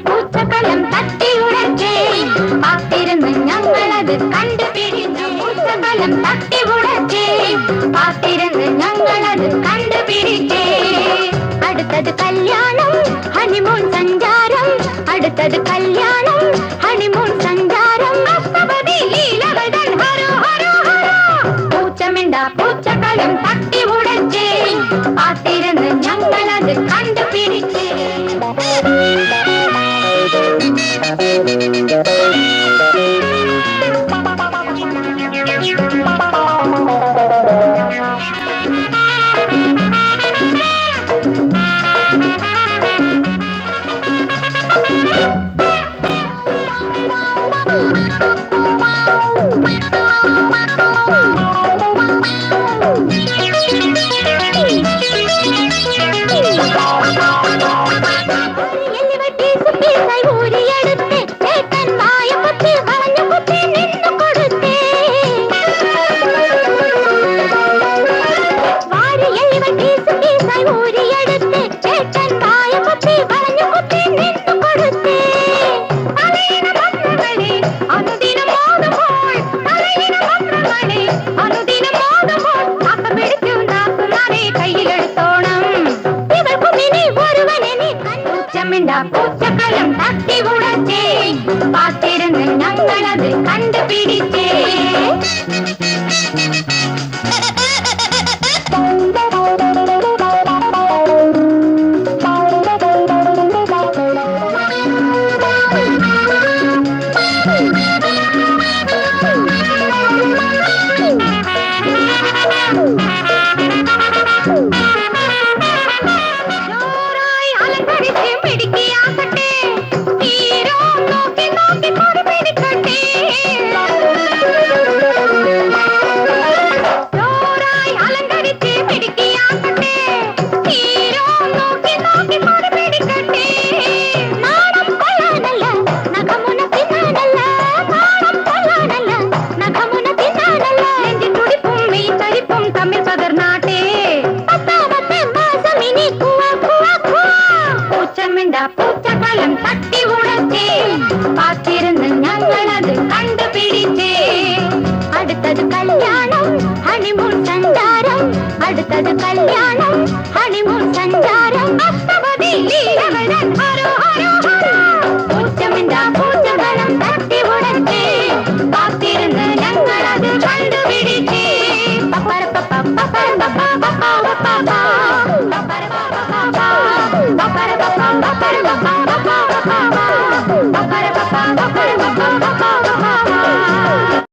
പൂച്ചക്കലം തട്ടിയുടച്ചേ പാത്തിരുന്ന് ഞങ്ങളത് കണ്ടുപിടിച്ചു. പൂച്ചക്കലം തട്ടിയുടച്ചേ പാത്തിരുന്ന് ഞങ്ങളത് കണ്ടുപിടിച്ചേ. അടുത്തത് കല്യാണം ഹണിമൂൺ സഞ്ചാരം, അടുത്തത് കല്യാണം ഹണിമൂൺ സഞ്ചാരം. അഷ്ടപതി ലീലകൾ ഹരോ ഹരോ ഹരോ. പൂച്ചക്കലം തട്ടിയുടച്ചേ പാത്തിരുന്ന് ഞങ്ങളത് കണ്ടുപിടിച്ചേ. പൂച്ചക്കലം തട്ടിയുടച്ചേ പാത്തിരുന്ന് ഞങ്ങളത് കണ്ടുപിടിച്ചേ. പൂച്ചക്കലം തട്ടിയുടച്ചേ പാത്തിരുന്ന് ഞങ്ങളത് കണ്ടുപിടിച്ചേ. അടുത്തത് കല്യാണം ഹണിമൂൺ സഞ്ചാരം, അടുത്തത് കല്യാണം ഹണിമൂൺ സഞ്ചാരം. അഷ്ടപതി ലീലകൾ ഹരോ ഹരോ ഹരോ. പൂച്ചക്കലം തട്ടിയുടച്ചേ പാത്തിരുന്ന് ഞങ്ങളത് കണ്ടുപിടിച്ചേ.